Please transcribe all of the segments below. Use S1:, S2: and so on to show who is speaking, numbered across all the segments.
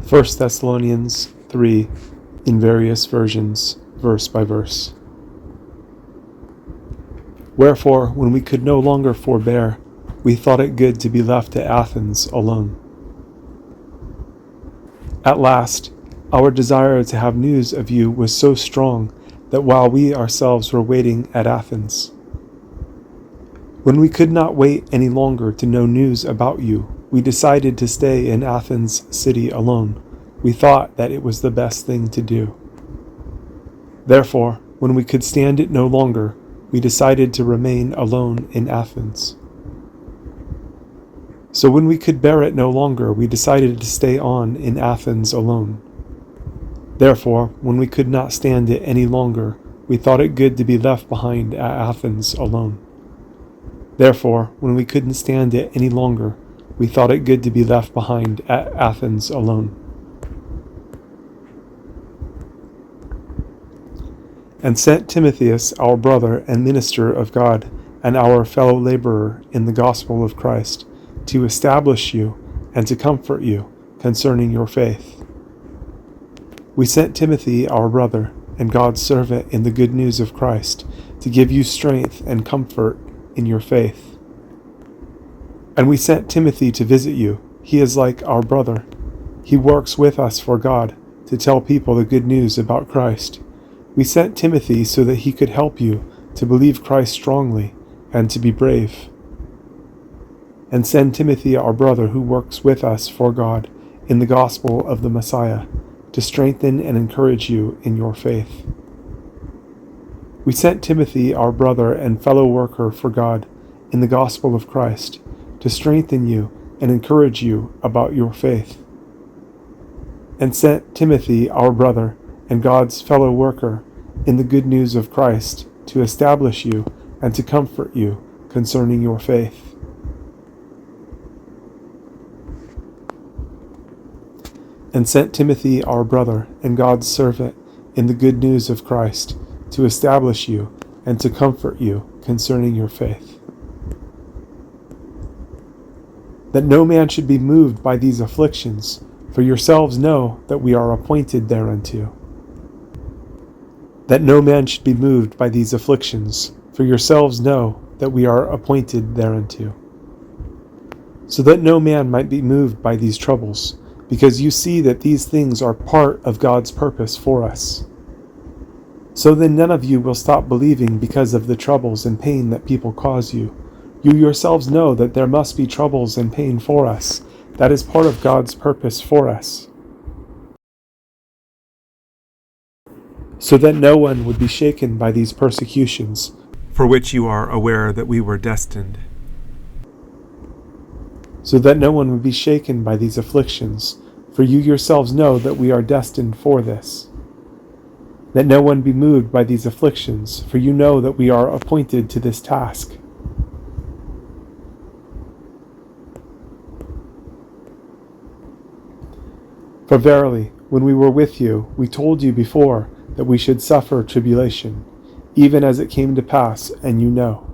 S1: 1 Thessalonians 3, in various versions, verse by verse. Wherefore, when we could no longer forbear, we thought it good to be left at Athens alone. At last, our desire to have news of you was so strong that while we ourselves were waiting at Athens, when we could not wait any longer to know news about you, we decided to stay in Athens city alone. We thought that it was the best thing to do. Therefore, when we could stand it no longer, we decided to remain alone in Athens. So when we could bear it no longer, we decided to stay on in Athens alone. Therefore, when we could not stand it any longer, we thought it good to be left behind at Athens alone. Therefore, when we couldn't stand it any longer, we thought it good to be left behind at Athens alone. And sent Timotheus, our brother and minister of God, and our fellow laborer in the gospel of Christ, to establish you and to comfort you concerning your faith. We sent Timothy, our brother, and God's servant in the good news of Christ, to give you strength and comfort in your faith. And we sent Timothy to visit you. He is like our brother. He works with us for God to tell people the good news about Christ. We sent Timothy so that he could help you to believe Christ strongly and to be brave. And send Timothy, our brother, who works with us for God in the gospel of the Messiah, to strengthen and encourage you in your faith. We sent Timothy, our brother and fellow worker for God in the gospel of Christ, to strengthen you and encourage you about your faith. And sent Timothy, our brother and God's fellow worker in the good news of Christ, to establish you and to comfort you concerning your faith. And sent Timothy, our brother and God's servant in the good news of Christ, to establish you and to comfort you concerning your faith. That no man should be moved by these afflictions, for yourselves know that we are appointed thereunto. That no man should be moved by these afflictions, for yourselves know that we are appointed thereunto. So that no man might be moved by these troubles, because you see that these things are part of God's purpose for us. So then none of you will stop believing because of the troubles and pain that people cause you. You yourselves know that there must be troubles and pain for us. That is part of God's purpose for us. So that no one would be shaken by these persecutions, for which you are aware that we were destined. So that no one would be shaken by these afflictions, for you yourselves know that we are destined for this. That no one be moved by these afflictions, for you know that we are appointed to this task. For verily, when we were with you, we told you before that we should suffer tribulation, even as it came to pass, and you know.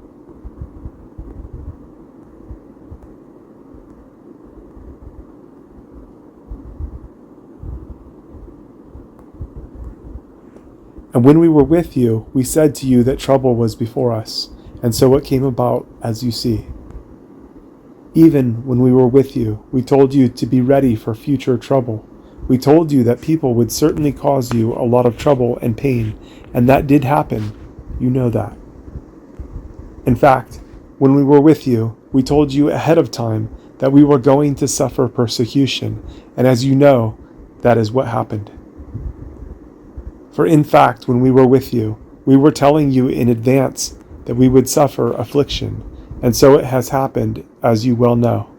S1: And when we were with you, we said to you that trouble was before us, and so it came about as you see. Even when we were with you, we told you to be ready for future trouble. We told you that people would certainly cause you a lot of trouble and pain, and that did happen. You know that. In fact, when we were with you, we told you ahead of time that we were going to suffer persecution, and as you know, that is what happened. For in fact, when we were with you, we were telling you in advance that we would suffer affliction, and so it has happened, as you well know.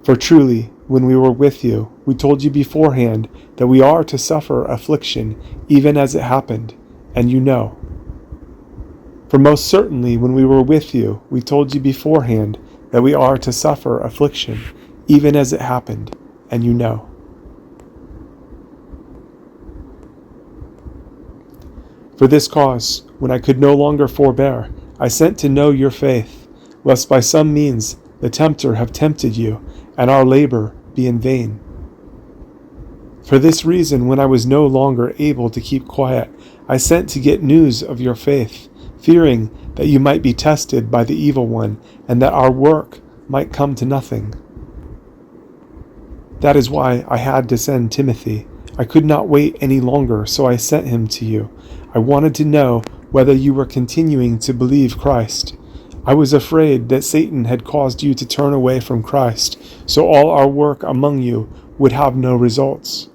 S1: For truly, when we were with you, we told you beforehand that we are to suffer affliction, even as it happened, and you know. For most certainly, when we were with you, we told you beforehand that we are to suffer affliction, even as it happened, and you know. For this cause, when I could no longer forbear, I sent to know your faith, lest by some means the tempter have tempted you, and our labor be in vain. For this reason, when I was no longer able to keep quiet, I sent to get news of your faith, fearing that you might be tested by the evil one, and that our work might come to nothing. That is why I had to send Timothy. I could not wait any longer, so I sent him to you. I wanted to know whether you were continuing to believe Christ. I was afraid that Satan had caused you to turn away from Christ, so all our work among you would have no results.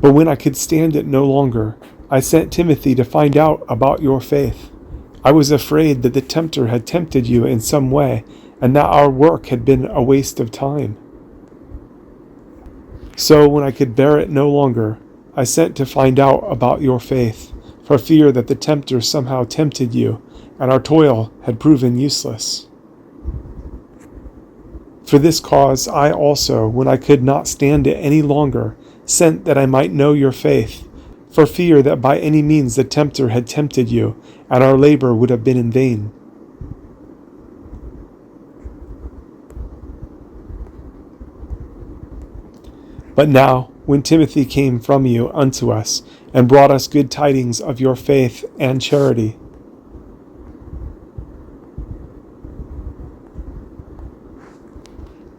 S1: But when I could stand it no longer, I sent Timothy to find out about your faith. I was afraid that the tempter had tempted you in some way, and that our work had been a waste of time. So when I could bear it no longer, I sent to find out about your faith, for fear that the tempter somehow tempted you, and our toil had proven useless. For this cause I also, when I could not stand it any longer, sent that I might know your faith, for fear that by any means the tempter had tempted you, and our labor would have been in vain. But now, when Timothy came from you unto us, and brought us good tidings of your faith and charity,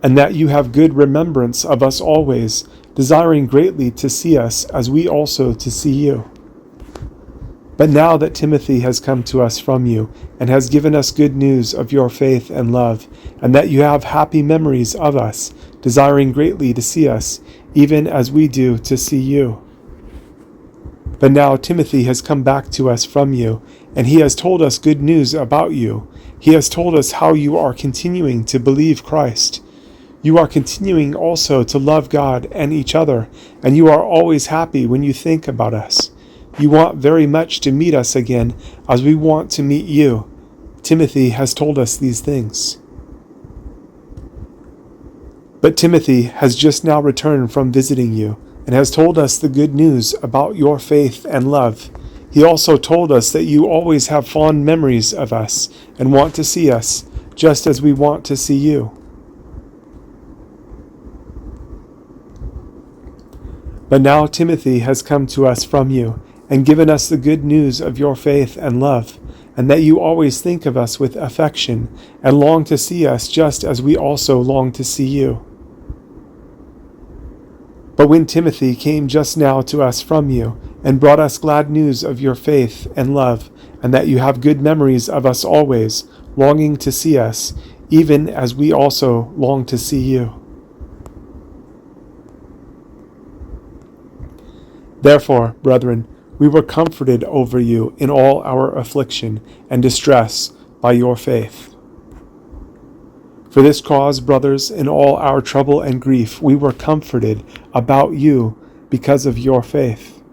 S1: and that you have good remembrance of us always, desiring greatly to see us as we also to see you. But now that Timothy has come to us from you, and has given us good news of your faith and love, and that you have happy memories of us, desiring greatly to see us, even as we do to see you. But now Timothy has come back to us from you, and he has told us good news about you. He has told us how you are continuing to believe Christ. You are continuing also to love God and each other, and you are always happy when you think about us. You want very much to meet us again, as we want to meet you. Timothy has told us these things. But Timothy has just now returned from visiting you, and has told us the good news about your faith and love. He also told us that you always have fond memories of us, and want to see us, just as we want to see you. But now Timothy has come to us from you, and given us the good news of your faith and love, and that you always think of us with affection, and long to see us just as we also long to see you. But when Timothy came just now to us from you, and brought us glad news of your faith and love, and that you have good memories of us always, longing to see us, even as we also long to see you. Therefore, brethren, we were comforted over you in all our affliction and distress by your faith. For this cause, brothers, in all our trouble and grief, we were comforted about you because of your faith.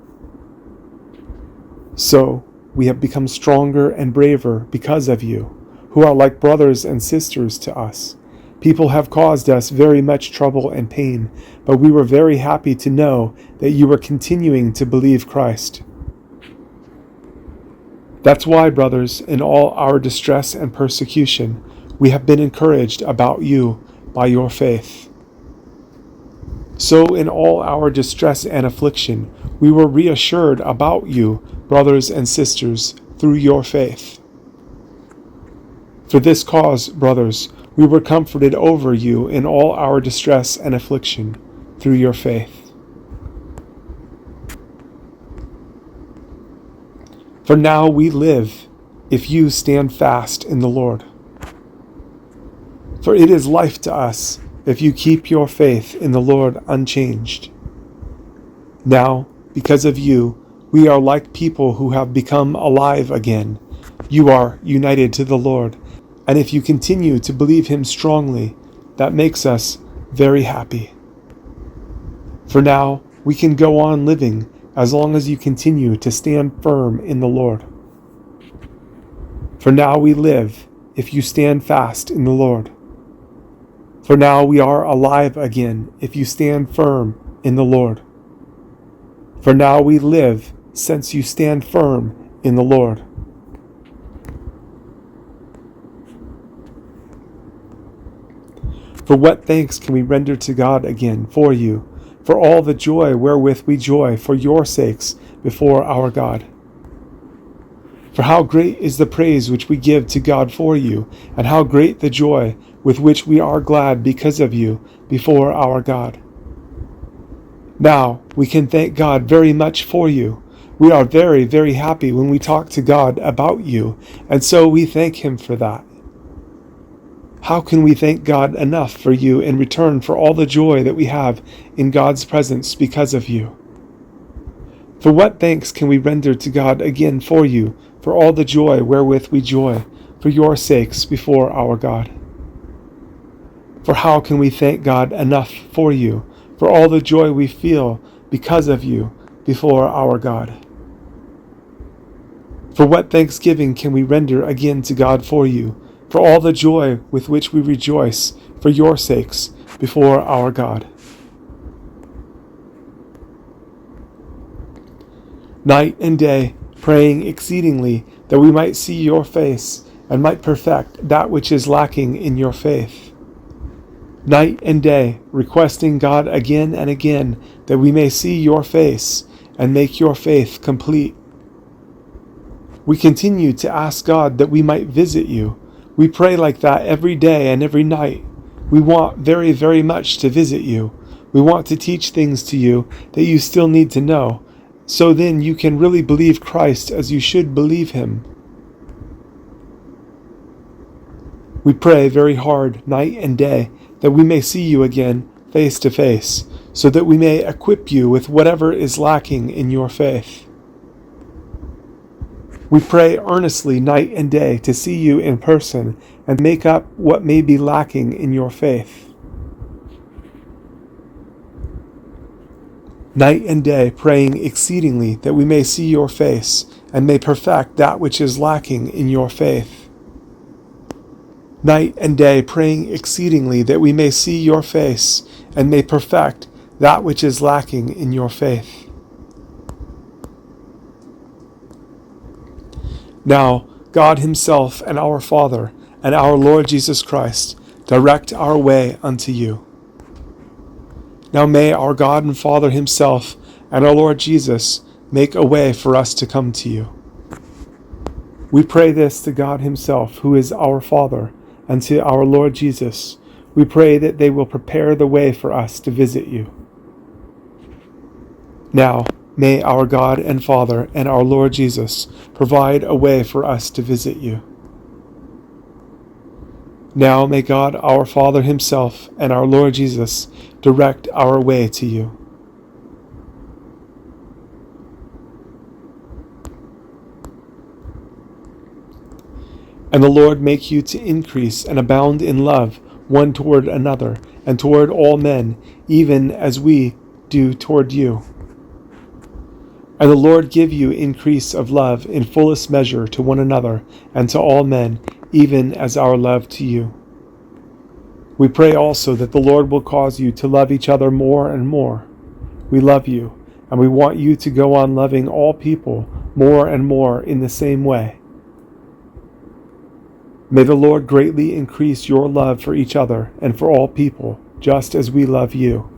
S1: So we have become stronger and braver because of you, who are like brothers and sisters to us. People have caused us very much trouble and pain, but we were very happy to know that you were continuing to believe Christ. That's why, brothers, in all our distress and persecution, we have been encouraged about you by your faith. So in all our distress and affliction, we were reassured about you, brothers and sisters, through your faith. For this cause, brothers, we were comforted over you in all our distress and affliction through your faith. For now we live if you stand fast in the Lord. For it is life to us if you keep your faith in the Lord unchanged. Now, because of you, we are like people who have become alive again. You are united to the Lord, and if you continue to believe him strongly, that makes us very happy. For now, we can go on living as long as you continue to stand firm in the Lord. For now we live if you stand fast in the Lord. For now we are alive again if you stand firm in the Lord. For now we live since you stand firm in the Lord. For what thanks can we render to God again for you, for all the joy wherewith we joy for your sakes before our God. For how great is the praise which we give to God for you, and how great the joy with which we are glad because of you before our God. Now we can thank God very much for you. We are very, very happy when we talk to God about you, and so we thank Him for that. How can we thank God enough for you in return for all the joy that we have in God's presence because of you? For what thanks can we render to God again for you, for all the joy wherewith we joy for your sakes before our God? For how can we thank God enough for you, for all the joy we feel because of you before our God? For what thanksgiving can we render again to God for you, for all the joy with which we rejoice for your sakes before our God? Night and day, praying exceedingly that we might see your face and might perfect that which is lacking in your faith. Night and day, requesting God again and again that we may see your face and make your faith complete. We continue to ask God that we might visit you. We pray like that every day and every night. We want very, very much to visit you. We want to teach things to you that you still need to know, so then you can really believe Christ as you should believe Him. We pray very hard night and day that we may see you again face to face, so that we may equip you with whatever is lacking in your faith. We pray earnestly night and day to see you in person and make up what may be lacking in your faith. Night and day praying exceedingly that we may see your face and may perfect that which is lacking in your faith. Night and day praying exceedingly that we may see your face and may perfect that which is lacking in your faith. Now, God Himself and our Father and our Lord Jesus Christ direct our way unto you. Now may our God and Father Himself and our Lord Jesus make a way for us to come to you. We pray this to God Himself, who is our Father, and to our Lord Jesus. We pray that they will prepare the way for us to visit you. Now, may our God and Father and our Lord Jesus provide a way for us to visit you. Now may God our Father Himself and our Lord Jesus direct our way to you. And the Lord make you to increase and abound in love one toward another and toward all men, even as we do toward you. And the Lord give you increase of love in fullest measure to one another and to all men, even as our love to you. We pray also that the Lord will cause you to love each other more and more. We love you, and we want you to go on loving all people more and more in the same way. May the Lord greatly increase your love for each other and for all people, just as we love you.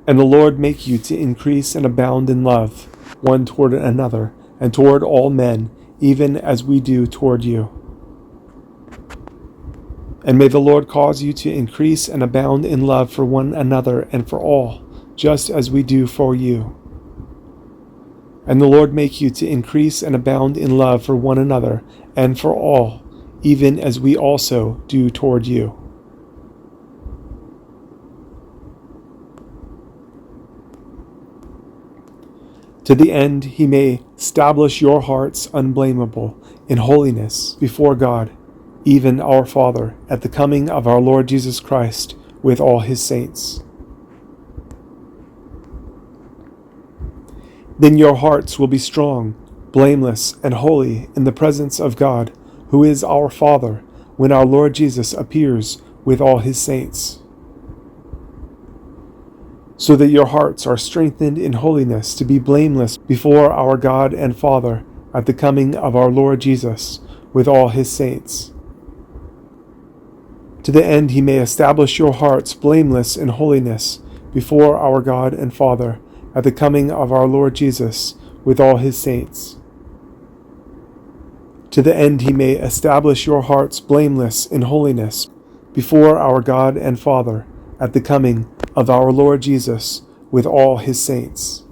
S1: And the Lord make you to increase and abound in love, one toward another, and toward all men, even as we do toward you. And may the Lord cause you to increase and abound in love for one another and for all, just as we do for you. And the Lord make you to increase and abound in love for one another and for all, even as we also do toward you. To the end He may establish your hearts unblameable in holiness before God, even our Father, at the coming of our Lord Jesus Christ with all His saints. Then your hearts will be strong, blameless, and holy in the presence of God, who is our Father, when our Lord Jesus appears with all His saints. So that your hearts are strengthened in holiness to be blameless before our God and Father at the coming of our Lord Jesus with all His saints. to the end he may establish your hearts blameless in holiness before our God and Father at the coming of our Lord Jesus with all his saints. To the end he may establish your hearts blameless in holiness before our God and Father at the coming of our Lord Jesus with all his saints.